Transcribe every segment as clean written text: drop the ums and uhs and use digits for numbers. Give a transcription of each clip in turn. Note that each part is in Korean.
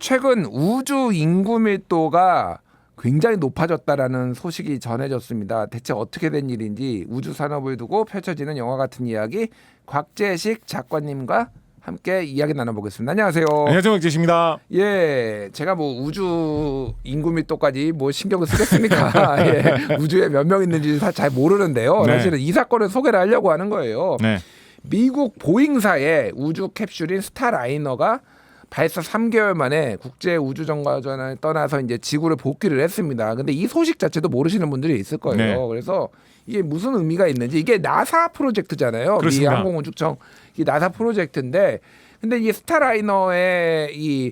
최근 우주 인구 밀도가 굉장히 높아졌다라는 소식이 전해졌습니다. 대체 어떻게 된 일인지 우주 산업을 두고 펼쳐지는 영화 같은 이야기, 곽재식 작가님과 함께 이야기 나눠보겠습니다. 안녕하세요. 안녕하세요, 곽재식입니다. 예, 제가 뭐 우주 인구 밀도까지 뭐 신경을 쓰겠습니까? 예, 우주에 몇 명 있는지 잘 모르는데요. 네. 사실은 이 사건을 소개를 하려고 하는 거예요. 네. 미국 보잉사의 우주 캡슐인 스타라이너가 발사 3개월 만에 국제 우주 정거장을 떠나서 이제 지구를 복귀를 했습니다. 근데 이 소식 자체도 모르시는 분들이 있을 거예요. 네. 그래서 이게 무슨 의미가 있는지, 이게 나사 프로젝트잖아요. 그렇습니다. 미 항공우주청 이 나사 프로젝트인데, 근데 이 스타라이너의 이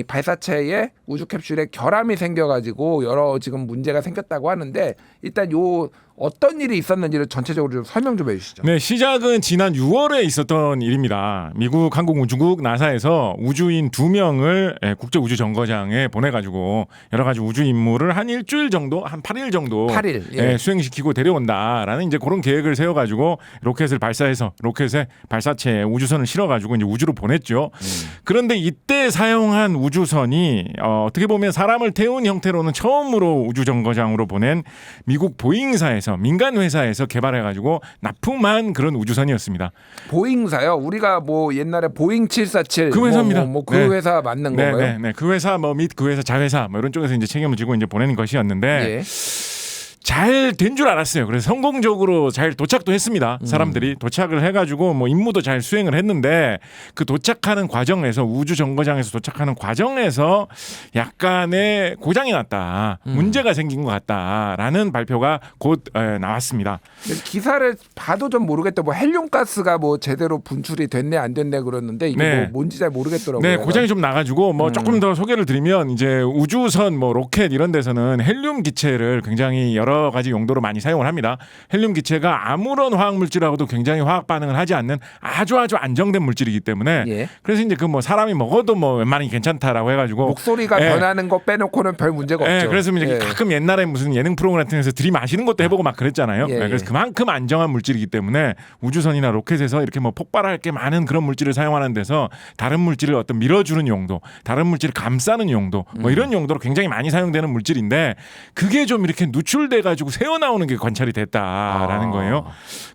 발사체에 우주 캡슐에 결함이 생겨가지고 여러 지금 문제가 생겼다고 하는데, 일단 요 어떤 일이 있었는지를 전체적으로 좀 설명 좀 해주시죠. 네, 시작은 지난 6월에 있었던 일입니다. 미국 항공우주국 나사에서 우주인 2명을 국제우주정거장에 보내가지고 여러 가지 우주 임무를 한 일주일 정도, 한 8일 정도 8일, 예. 수행시키고 데려온다라는 이제 그런 계획을 세워가지고 로켓을 발사해서 로켓에 발사체에 우주선을 실어가지고 이제 우주로 보냈죠. 그런데 이때 사용한 우주선이 어떻게 보면 사람을 태운 형태로는 처음으로 우주정거장으로 보낸 미국 보잉사에서 민간 회사에서 개발해가지고 납품한 그런 우주선이었습니다. 보잉사요? 우리가 뭐 옛날에 보잉 747 그 회사입니다. 그 네. 회사 맞는 건가요? 네. 그 회사 및 그 회사 자회사 이런 쪽에서 이제 책임을 지고 이제 보내는 것이었는데. 예. 잘 된 줄 알았어요. 그래서 성공적으로 잘 도착도 했습니다. 사람들이 도착을 해가지고 뭐 임무도 잘 수행을 했는데 그 도착하는 과정에서 우주 정거장에서 도착하는 과정에서 약간의 고장이 났다, 문제가 생긴 것 같다라는 발표가 곧 나왔습니다. 기사를 봐도 좀 모르겠다. 뭐 헬륨가스가 뭐 제대로 분출이 됐네 안 됐네 그러는데 이게 네. 뭐 뭔지 잘 모르겠더라고요. 네, 고장이 좀 나가지고 뭐 조금 더 소개를 드리면 이제 우주선, 뭐 로켓 이런 데서는 헬륨 기체를 굉장히 여러 가지 용도로 많이 사용을 합니다. 헬륨 기체가 아무런 화학 물질하고도 굉장히 화학 반응을 하지 않는 아주 안정된 물질이기 때문에 예. 그래서 이제 그 뭐 사람이 먹어도 뭐 웬만하면 괜찮다라고 해가지고 목소리가 예. 변하는 거 빼놓고는 별 문제가 없죠. 그래서 이제 예. 가끔 옛날에 무슨 예능 프로그램 같은 데서 들이마시는 것도 해보고 막 그랬잖아요. 예, 그래서 그만큼 안정한 물질이기 때문에 우주선이나 로켓에서 이렇게 뭐 폭발할 게 많은 그런 물질을 사용하는 데서 다른 물질을 어떤 밀어주는 용도, 다른 물질을 감싸는 용도, 뭐 이런 용도로 굉장히 많이 사용되는 물질인데 그게 좀 이렇게 누출돼가지고 새어나오는 게 관찰이 됐다라는 거예요.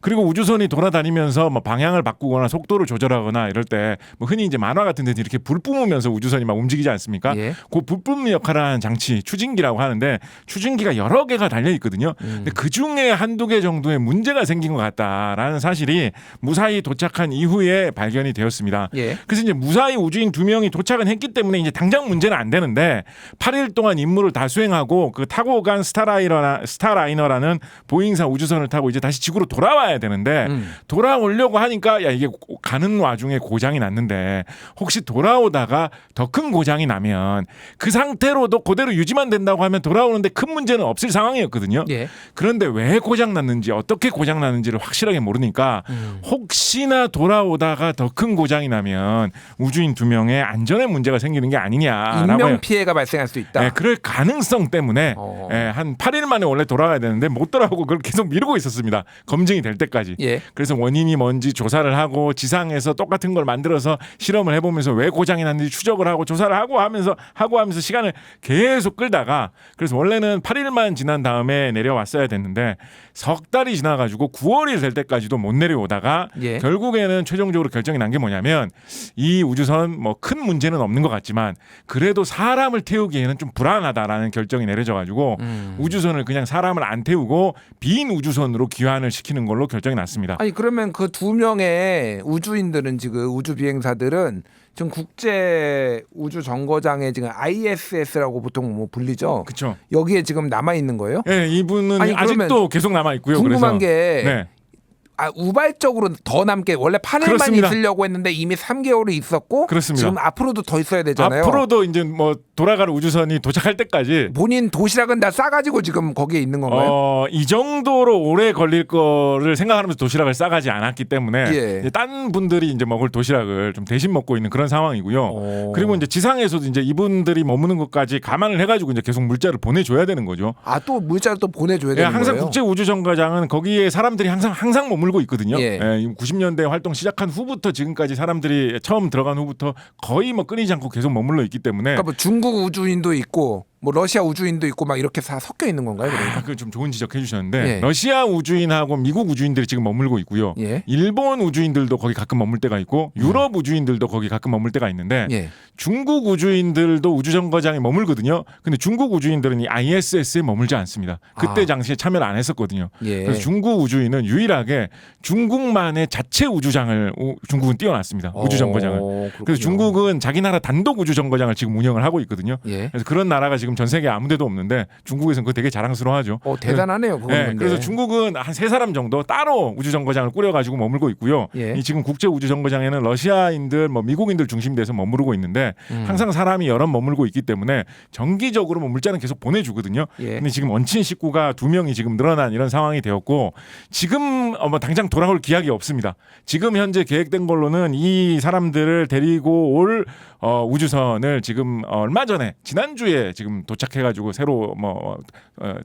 그리고 우주선이 돌아다니면서 뭐 방향을 바꾸거나 속도를 조절하거나 이럴 때 뭐 흔히 이제 만화 같은 데서 이렇게 불 뿜으면서 우주선이 막 움직이지 않습니까? 예. 그 불 뿜는 역할을 하는 장치, 추진기라고 하는데 추진기가 여러 개가 달려 있거든요. 근데 그 중에 한두 개 정도의 문제가 생긴 것 같다라는 사실이 무사히 도착한 이후에 발견이 되었습니다. 예. 그래서 이제 무사히 우주인 2명이 도착은 했기 때문에 이제 당장 문제는 안 되는데 8일 동안 임무를 다 수행하고 그 타고 간 스타라이너라는 보잉사 우주선을 타고 이제 다시 지구로 돌아와야 되는데 돌아오려고 하니까 야 이게 가는 와중에 고장이 났는데 혹시 돌아오다가 더 큰 고장이 나면 그 상태로도 그대로 유지만 된다고 하면 돌아오는데 큰 문제는 없을 상황이었거든요. 예. 그런데 왜 고장 났는지 어떻게 고장 났는지를 확실하게 모르니까 혹시나 돌아오다가 더 큰 고장이 나면 우주인 2명의 안전에 문제가 생기는 게 아니냐라고 인명 피해가 발생할 수 있다. 네, 그럴 가능성 때문에 한 8일 만에 원래 돌아가야 되는데 못 돌아오고 그걸 계속 미루고 있었습니다. 검증이 될 때까지. 예. 그래서 원인이 뭔지 조사를 하고 지상에서 똑같은 걸 만들어서 실험을 해보면서 왜 고장이 났는지 추적을 하고 조사를 하고 하면서 시간을 계속 끌다가 그래서 원래는 8일만 지난 다음에 내려왔어야 됐는데 석 달이 지나가지고 9월이 될 때까지도 못 내려오다가 예. 결국에는 최종적으로 결정이 난 게 뭐냐면 이 우주선 뭐 큰 문제는 없는 것 같지만 그래도 사람을 태우기에는 좀 불안하다라는 결정이 내려져가지고 우주선을 그냥 사람을 안 태우고 빈 우주선으로 귀환을 시키는 걸로 결정이 났습니다. 아니 그러면 그 2명의 우주인들은 지금 우주 비행사들은 지금 국제 우주 정거장에 지금 ISS라고 보통 뭐 불리죠. 그렇죠. 여기에 지금 남아 있는 거예요? 네, 이분은 아니, 아직도 계속 남아 있고요. 궁금한 그래서. 게 네. 우발적으로 더 남게 원래 8일만 그렇습니다. 있으려고 했는데 이미 3개월이 있었고 그렇습니다. 지금 앞으로도 더 있어야 되잖아요. 앞으로도 이제 뭐 돌아가는 우주선이 도착할 때까지 본인 도시락은 다 싸가지고 지금 거기에 있는 건가요? 이 정도로 오래 걸릴 거를 생각하면서 도시락을 싸가지 않았기 때문에 예. 이제 딴 분들이 이제 먹을 도시락을 좀 대신 먹고 있는 그런 상황이고요. 그리고 이제 지상에서도 이제 이분들이 머무는 것까지 감안을 해가지고 이제 계속 물자를 보내줘야 되는 거죠. 또 물자를 또 보내줘야 되는 항상 거예요? 국제 우주 정거장은 거기에 사람들이 항상 머물 머물고 있거든요. 예. 90년대 활동 시작한 후부터 지금까지 사람들이 처음 들어간 후부터 거의 뭐 끊이지 않고 계속 머물러 있기 때문에 그러니까 뭐 중국 우주인도 있고 뭐 러시아 우주인도 있고 막 이렇게 다 섞여 있는 건가요? 그러니까? 그 좀 좋은 지적해 주셨는데 예. 러시아 우주인하고 미국 우주인들이 지금 머물고 있고요. 예. 일본 우주인들도 거기 가끔 머물 때가 있고 유럽 우주인들도 거기 가끔 머물 때가 있는데 예. 중국 우주인들도 우주정거장에 머물거든요. 근데 중국 우주인들은 이 ISS에 머물지 않습니다. 그때 당시에 참여를 안 했었거든요. 예. 그래서 중국 우주인은 유일하게 중국만의 자체 우주장을 중국은 띄워놨습니다. 우주정거장을. 그렇군요. 그래서 중국은 자기 나라 단독 우주정거장을 지금 운영을 하고 있거든요. 예. 그래서 그런 나라가 지금 전 세계 아무데도 없는데 중국에서는 그거 되게 자랑스러워하죠. 대단하네요. 그거는. 근데. 그래서 중국은 한 3사람 정도 따로 우주정거장을 꾸려가지고 머물고 있고요. 예. 이 지금 국제 우주정거장에는 러시아인들, 뭐 미국인들 중심돼서 머무르고 있는데 항상 사람이 여러 머물고 있기 때문에 정기적으로 뭐 물자는 계속 보내주거든요. 예. 근데 지금 얹힌 식구가 2명이 지금 늘어난 이런 상황이 되었고 지금 뭐 당장 돌아올 기약이 없습니다. 지금 현재 계획된 걸로는 이 사람들을 데리고 올 우주선을 지금 얼마 전에 지난주에 지금 도착해가지고 새로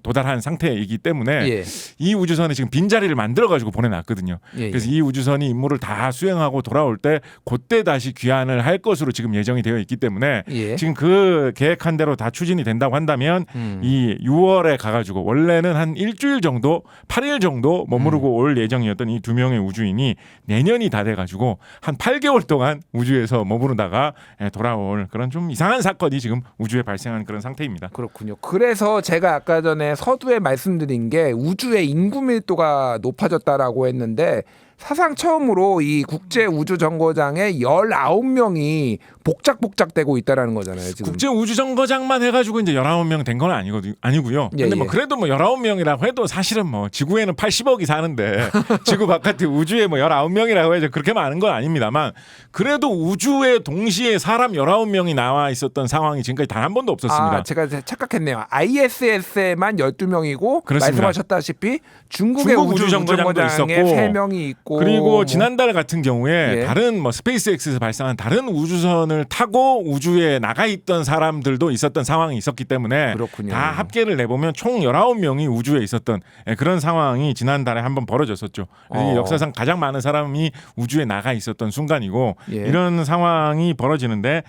도달한 상태이기 때문에 예. 이 우주선에 지금 빈자리를 만들어가지고 보내놨거든요. 예. 그래서 이 우주선이 임무를 다 수행하고 돌아올 때 그때 다시 귀환을 할 것으로 지금 예정이 되어 있기 때문에 예. 지금 그 계획한 대로 다 추진이 된다고 한다면 이 6월에 가가지고 원래는 한 일주일 정도 8일 정도 머무르고 올 예정이었던 이 2명의 우주인이 내년이 다 돼가지고 한 8개월 동안 우주에서 머무르다가 돌아올 그런 좀 이상한 사건이 지금 우주에 발생한 그런 상태입니다. 그렇군요. 그래서 제가 아까 전에 서두에 말씀드린 게 우주의 인구 밀도가 높아졌다라고 했는데 사상 처음으로 이 국제 우주 정거장에 19명이 복작복작되고 있다라는 거잖아요. 지금. 국제 우주 정거장만 해가지고 이제 19명 된 건 아니고요. 예, 근데 뭐 예. 그래도 뭐 19명이라고 해도 사실은 뭐 지구에는 80억이 사는데 지구 바깥에 우주에 뭐 19명이라고 해서 그렇게 많은 건 아닙니다만 그래도 우주에 동시에 사람 19명이 나와 있었던 상황이 지금까지 단 한 번도 없었습니다. 제가 착각했네요. ISS에만 12명이고 그렇습니다. 말씀하셨다시피 중국의 중국 우주 우주정거장도 정거장에 있었고 3명이 있고 그리고 지난달 같은 경우에 예. 다른 뭐 스페이스X에서 발사한 다른 우주선을 타고 우주에 나가 있던 사람들도 있었던 상황이 있었기 때문에 그렇군요. 다 합계를 내보면 총 19명이 우주에 있었던 그런 상황이 지난달에 한번 벌어졌었죠. 이게 역사상 가장 많은 사람이 우주에 나가 있었던 순간이고 예. 이런 상황이 벌어지는데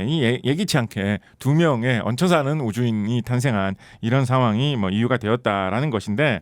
이 예기치 않게 2명의 얹혀 사는 우주인이 탄생한 이런 상황이 뭐 이유가 되었다라는 것인데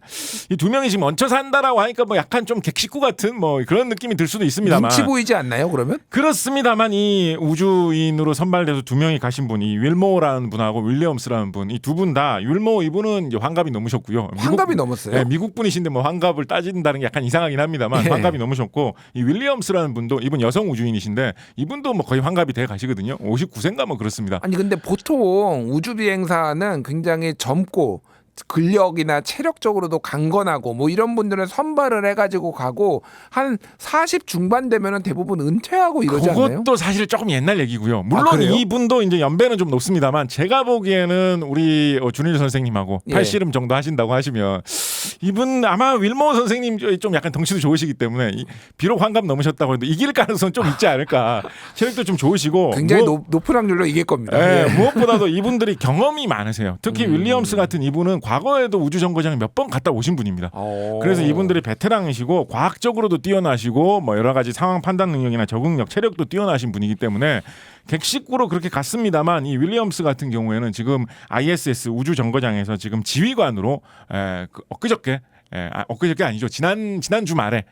이 2명이 지금 얹혀 산다라고 하니까 뭐 약간 좀 객식구 같은 뭐 그런 느낌이 들 수도 있습니다만 눈치 보이지 않나요? 그러면? 그렇습니다만 이 우주인으로 선발돼서 2명이 가신 분이 윌모라는 분하고 윌리엄스라는 분 이 두 분 다 윌모 이분은 이제 환갑이 넘으셨고요. 환갑이 넘었어요? 네, 미국 분이신데 뭐 환갑을 따진다는 게 약간 이상하긴 합니다만 예. 환갑이 넘으셨고 이 윌리엄스라는 분도 이분 여성 우주인이신데 이분도 뭐 거의 환갑이 돼 가시거든요. 59세인가 뭐 그렇습니다. 아니 근데 보통 우주 비행사는 굉장히 젊고 근력이나 체력적으로도 강건하고 뭐 이런 분들은 선발을 해가지고 가고 한 40 중반 되면은 대부분 은퇴하고 이러지 않나요? 그것도 사실 조금 옛날 얘기고요. 물론 그래요? 이분도 이제 연배는 좀 높습니다만 제가 보기에는 우리 준일 선생님하고 예. 팔씨름 정도 하신다고 하시면 이분 아마 윌모 선생님 좀 약간 덩치도 좋으시기 때문에 비록 환갑 넘으셨다고 해도 이길 가능성 좀 있지 않을까. 체력도 좀 좋으시고 굉장히 높은 확률로 이길 겁니다. 예, 예. 무엇보다도 이분들이 경험이 많으세요. 특히 윌리엄스 같은 이분은 과거에도 우주정거장에 몇 번 갔다 오신 분입니다. 그래서 이분들이 베테랑이시고 과학적으로도 뛰어나시고 뭐 여러 가지 상황 판단 능력이나 적응력, 체력도 뛰어나신 분이기 때문에 객식구로 그렇게 갔습니다만 이 윌리엄스 같은 경우에는 지금 ISS 우주정거장에서 지금 지휘관으로 엊그저께 아니죠. 지난 주말에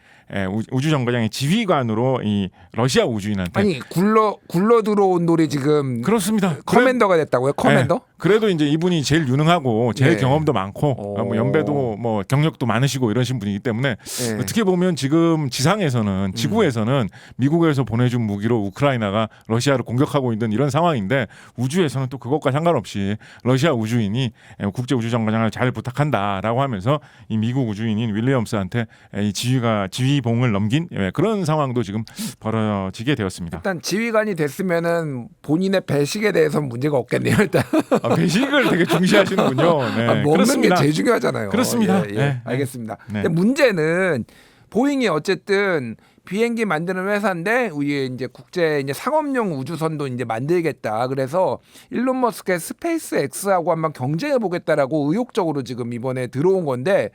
우주정거장의 지휘관으로 이 러시아 우주인한테 아니 굴러 들어온 돌이 지금 그렇습니다. 커맨더가 됐다고요? 커맨더? 네. 그래도 이제 이분이 제일 유능하고 제일 예. 경험도 많고 뭐 연배도 뭐 경력도 많으시고 이러신 분이기 때문에 예. 어떻게 보면 지금 지상에서는 지구에서는 미국에서 보내준 무기로 우크라이나가 러시아를 공격하고 있는 이런 상황인데 우주에서는 또 그것과 상관없이 러시아 우주인이 국제 우주정거장을 잘 부탁한다라고 하면서 이 미국 우주인인 윌리엄스한테 이 지휘봉을 넘긴 그런 상황도 지금 벌어지게 되었습니다. 일단 지휘관이 됐으면은 본인의 배식에 대해서는 문제가 없겠네요. 일단 배식을 되게 중시하시는군요. 네, 먹는 그렇습니다. 게 제일 중요하잖아요. 그렇습니다. 예, 네. 알겠습니다. 네. 근데 문제는 보잉이 어쨌든 비행기 만드는 회사인데 위에 이제 국제 이제 상업용 우주선도 이제 만들겠다. 그래서 일론 머스크의 스페이스 X하고 한번 경쟁해 보겠다라고 의욕적으로 지금 이번에 들어온 건데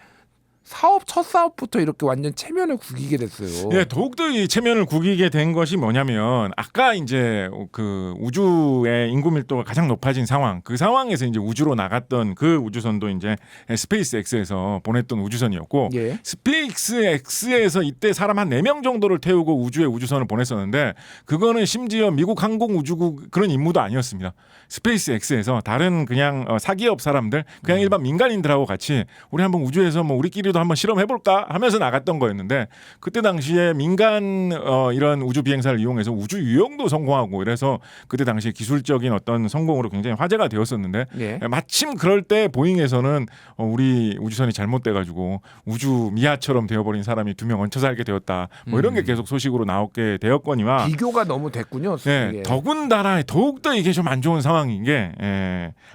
사업 첫 사업부터 이렇게 완전 체면을 구기게 됐어요. 예, 더욱더 이 체면을 구기게 된 것이 뭐냐면 아까 이제 그 우주의 인구 밀도가 가장 높아진 상황, 그 상황에서 이제 우주로 나갔던 그 우주선도 이제 스페이스 X에서 보냈던 우주선이었고 예. 스페이스 X에서 이때 사람 한 4명 정도를 태우고 우주에 우주선을 보냈었는데 그거는 심지어 미국 항공우주국 그런 임무도 아니었습니다. 스페이스 X에서 다른 그냥 사기업 사람들 그냥 일반 민간인들하고 같이 우리 한번 우주에서 뭐 우리끼리도 한번 실험해볼까 하면서 나갔던 거였는데 그때 당시에 민간 이런 우주 비행사를 이용해서 우주 유영도 성공하고 이래서 그때 당시에 기술적인 어떤 성공으로 굉장히 화제가 되었었는데 예. 마침 그럴 때 보잉에서는 우리 우주선이 잘못돼가지고 우주 미아처럼 되어버린 사람이 2명 얹혀 살게 되었다. 뭐 이런 게 계속 소식으로 나오게 되었거니와 비교가 너무 됐군요. 네, 이게. 더군다나 더욱더 이게 좀 안 좋은 상황인 게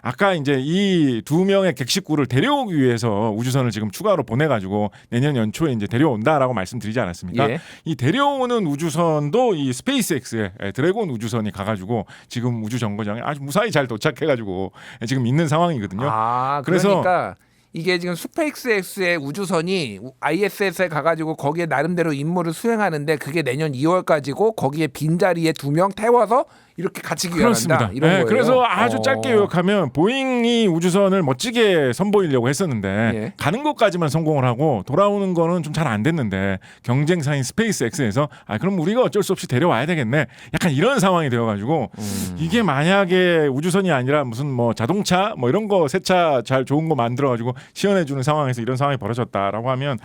아까 이제 이 2명의 객식구를 데려오기 위해서 우주선을 지금 추가로 보내가지고 내년 연초에 이제 데려온다라고 말씀드리지 않았습니까? 예. 이 데려오는 우주선도 이 스페이스X의 드래곤 우주선이 가가지고 지금 우주 정거장에 아주 무사히 잘 도착해가지고 지금 있는 상황이거든요. 아, 그래서 그러니까 이게 지금 스페이스X의 우주선이 ISS에 가가지고 거기에 나름대로 임무를 수행하는데 그게 내년 2월까지고 거기에 빈자리에 2명 태워서 이렇게 같이 그렇습니다. 귀환한다 이런 거예요. 그래서 아주 짧게 요약하면 보잉이 우주선을 멋지게 선보이려고 했었는데 예. 가는 것까지만 성공을 하고 돌아오는 거는 좀 잘 안 됐는데 경쟁사인 스페이스X에서 그럼 우리가 어쩔 수 없이 데려와야 되겠네. 약간 이런 상황이 되어가지고 이게 만약에 우주선이 아니라 무슨 뭐 자동차 뭐 이런 거 새 차 잘 좋은 거 만들어가지고 시연해주는 상황에서 이런 상황이 벌어졌다라고 하면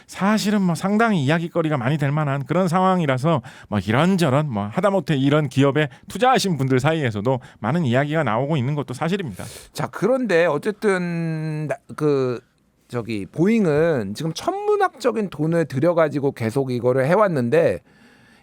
사실은 뭐 상당히 이야기거리가 많이 될 만한 그런 상황이라서 뭐 이런저런 뭐 하다못해 이런 기업에 투자하신 분들 사이에서도 많은 이야기가 나오고 있는 것도 사실입니다. 자, 그런데 어쨌든 저기 보잉은 지금 천문학적인 돈을 들여가지고 계속 이거를 해왔는데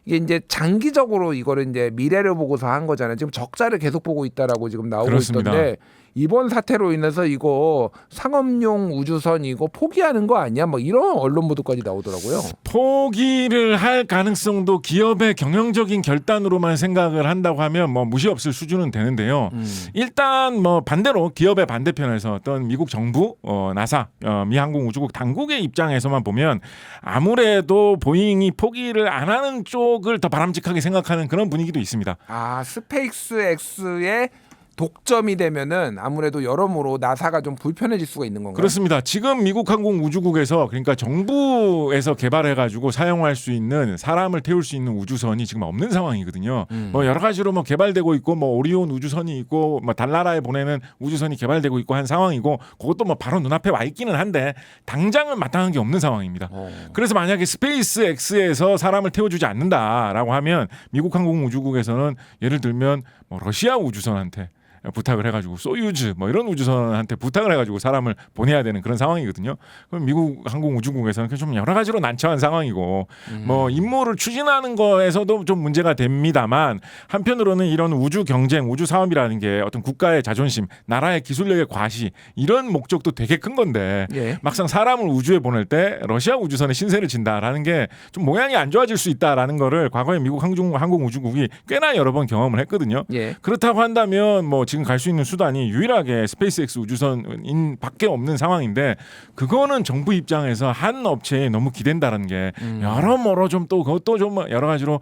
이게 이제 장기적으로 이거를 이제 미래를 보고서 한 거잖아요. 지금 적자를 계속 보고 있다라고 지금 나오고 그렇습니다. 있던데 이번 사태로 인해서 이거 상업용 우주선 이거 포기하는 거 아니야? 뭐 이런 언론 보도까지 나오더라고요. 포기를 할 가능성도 기업의 경영적인 결단으로만 생각을 한다고 하면 뭐 무시 없을 수준은 되는데요. 일단 뭐 반대로 기업의 반대편에서 어떤 미국 정부, 나사, 미 항공우주국 당국의 입장에서만 보면 아무래도 보잉이 포기를 안 하는 쪽을 더 바람직하게 생각하는 그런 분위기도 있습니다. 아, 스페이스X의 독점이 되면은 아무래도 여러모로 나사가 좀 불편해질 수가 있는 건가요? 그렇습니다. 지금 미국 항공우주국에서 그러니까 정부에서 개발해가지고 사용할 수 있는 사람을 태울 수 있는 우주선이 지금 없는 상황이거든요. 뭐 여러 가지로 뭐 개발되고 있고 뭐 오리온 우주선이 있고 뭐 달나라에 보내는 우주선이 개발되고 있고 한 상황이고 그것도 뭐 바로 눈앞에 와 있기는 한데 당장은 마땅한 게 없는 상황입니다. 그래서 만약에 스페이스X에서 사람을 태워주지 않는다라고 하면 미국 항공우주국에서는 예를 들면 뭐 러시아 우주선한테 부탁을 해가지고 소유즈 뭐 이런 우주선한테 부탁을 해가지고 사람을 보내야 되는 그런 상황이거든요. 그럼 미국 항공우주국에서는 좀 여러 가지로 난처한 상황이고 뭐 임무를 추진하는 거에서도 좀 문제가 됩니다만 한편으로는 이런 우주 경쟁, 우주 사업이라는 게 어떤 국가의 자존심, 나라의 기술력의 과시 이런 목적도 되게 큰 건데 예. 막상 사람을 우주에 보낼 때 러시아 우주선에 신세를 진다라는 게 좀 모양이 안 좋아질 수 있다라는 거를 과거에 미국 항공우주국이 꽤나 여러 번 경험을 했거든요. 예. 그렇다고 한다면 뭐 지금 갈 수 있는 수단이 유일하게 스페이스X 우주선인 밖에 없는 상황인데 그거는 정부 입장에서 한 업체에 너무 기댄다는 게 여러모로 좀 또 그것도 좀 여러 가지로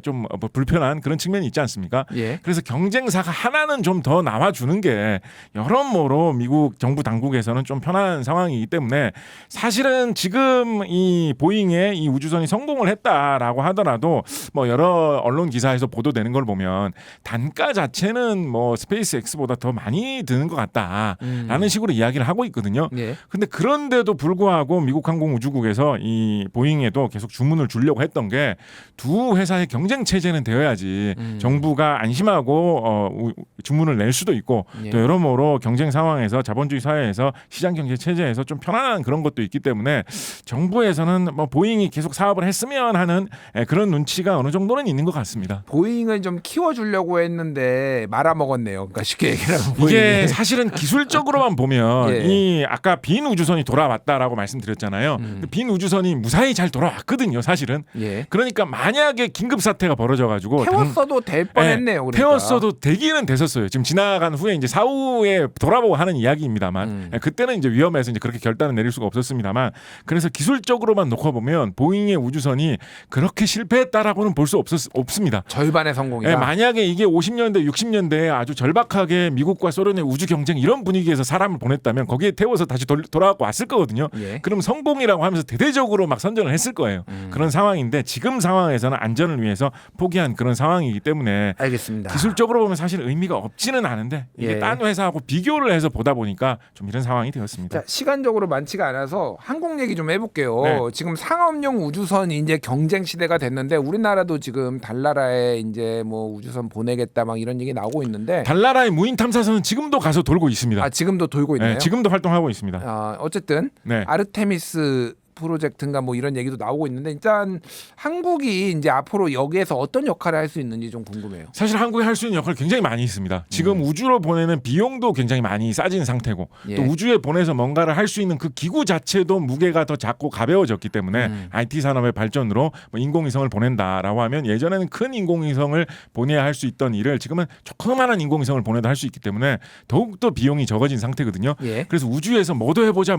좀 불편한 그런 측면이 있지 않습니까? 예. 그래서 경쟁사가 하나는 좀 더 나와주는 게 여러모로 미국 정부 당국에서는 좀 편한 상황이기 때문에 사실은 지금 이 보잉의 이 우주선이 성공을 했다라고 하더라도 뭐 여러 언론 기사에서 보도되는 걸 보면 단가 자체는 뭐 스페이스X보다 더 많이 드는 것 같다라는 식으로 이야기를 하고 있거든요. 예. 근데 그런데도 불구하고 미국 항공우주국에서 이 보잉에도 계속 주문을 주려고 했던 게 두 회사의 경쟁 체제는 되어야지 정부가 안심하고 주문을 낼 수도 있고 예. 또 여러모로 경쟁 상황에서 자본주의 사회에서 시장 경제 체제에서 좀 편안한 그런 것도 있기 때문에 정부에서는 뭐 보잉이 계속 사업을 했으면 하는 그런 눈치가 어느 정도는 있는 것 같습니다. 보잉을 좀 키워주려고 했는데 말아먹었네요. 그러니까 쉽게 얘기를 하면 이게 보이네. 사실은 기술적으로만 보면 예. 이 아까 빈 우주선이 돌아왔다라고 말씀드렸잖아요. 근데 빈 우주선이 무사히 잘 돌아왔거든요, 사실은. 예. 그러니까 만약에 긴급 사태가 벌어져가지고 태웠어도 될 뻔했네요. 그러니까. 태웠어도 되기는 됐었어요. 지금 지나간 후에 이제 사후에 돌아보고 하는 이야기입니다만 그때는 이제 위험해서 이제 그렇게 결단을 내릴 수가 없었습니다만 그래서 기술적으로만 놓고 보면 보잉의 우주선이 그렇게 실패했다라고는 볼 수 없습니다. 절반의 성공이다. 예, 만약에 이게 50년대, 60년대에 아주 절박하게 미국과 소련의 우주 경쟁 이런 분위기에서 사람을 보냈다면 거기에 태워서 다시 돌아가고 왔을 거거든요. 예. 그럼 성공이라고 하면서 대대적으로 막 선전을 했을 거예요. 그런 상황인데 지금 상황에서는 안전을 위해서 포기한 그런 상황이기 때문에 알겠습니다. 기술적으로 보면 사실 의미가 없지는 않은데 이게 예. 딴 회사하고 비교를 해서 보다 보니까 좀 이런 상황이 되었습니다. 자, 시간적으로 많지가 않아서 항공 얘기 좀 해볼게요. 네. 지금 상업용 우주선이 이제 경쟁 시대가 됐는데 우리나라도 지금 달나라에 이제 뭐 우주선 보내겠다 막 이런 얘기 나오고 있는데 달나라의 무인 탐사선은 지금도 가서 돌고 있습니다. 지금도 돌고 있나요? 네, 지금도 활동하고 있습니다. 어쨌든 네. 아르테미스 프로젝트인가 뭐 이런 얘기도 나오고 있는데 일단 한국이 이제 앞으로 여기에서 어떤 역할을 할 수 있는지 좀 궁금해요. 사실 한국이 할 수 있는 역할이 굉장히 많이 있습니다. 지금 우주로 보내는 비용도 굉장히 많이 싸진 상태고 예. 또 우주에 보내서 뭔가를 할 수 있는 그 기구 자체도 무게가 더 작고 가벼워졌기 때문에 IT 산업의 발전으로 뭐 인공위성을 보낸다라고 하면 예전에는 큰 인공위성을 보내야 할 수 있던 일을 지금은 조그마한 인공위성을 보내도 할 수 있기 때문에 더욱더 비용이 적어진 상태거든요. 예. 그래서 우주에서 뭐도 해보자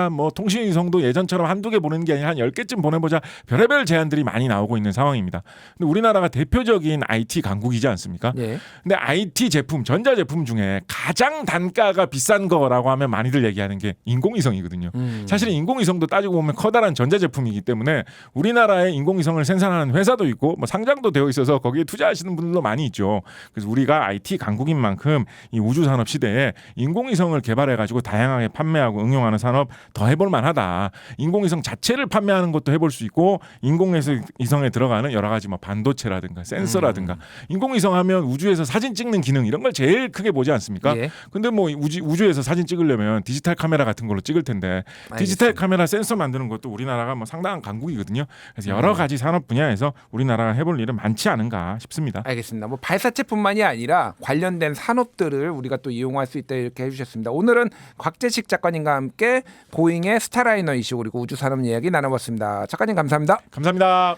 뭐 통신위성도 예전처럼 한두 개 보내는 게 아니라 한 10개쯤 보내보자 별의별 제안들이 많이 나오고 있는 상황입니다. 근데 우리나라가 대표적인 IT 강국이지 않습니까? 예. 근데 IT 제품, 전자제품 중에 가장 단가가 비싼 거라고 하면 많이들 얘기하는 게 인공위성이거든요. 사실은 인공위성도 따지고 보면 커다란 전자제품이기 때문에 우리나라에 인공위성을 생산하는 회사도 있고 뭐 상장도 되어 있어서 거기에 투자하시는 분들도 많이 있죠. 그래서 우리가 IT 강국인 만큼 이 우주산업 시대에 인공위성을 개발해가지고 다양하게 판매하고 응용하는 산업 더 해볼 만하다. 인공위성 자체를 판매하는 것도 해볼 수 있고 인공위성에 들어가는 여러 가지 뭐 반도체라든가 센서라든가 인공위성 하면 우주에서 사진 찍는 기능 이런 걸 제일 크게 보지 않습니까? 예. 근데 뭐 우주에서 사진 찍으려면 디지털 카메라 같은 걸로 찍을 텐데 디지털 알겠습니다. 카메라 센서 만드는 것도 우리나라가 뭐 상당한 강국이거든요. 그래서 여러 가지 산업 분야에서 우리나라가 해볼 일은 많지 않은가 싶습니다. 알겠습니다. 뭐 발사체뿐만이 아니라 관련된 산업들을 우리가 또 이용할 수 있다 이렇게 해주셨습니다. 오늘은 곽재식 작가님과 함께 보잉의 스타라이너 이슈 그리고 우주 산업 이야기 나눠봤습니다. 작가님 감사합니다. 감사합니다.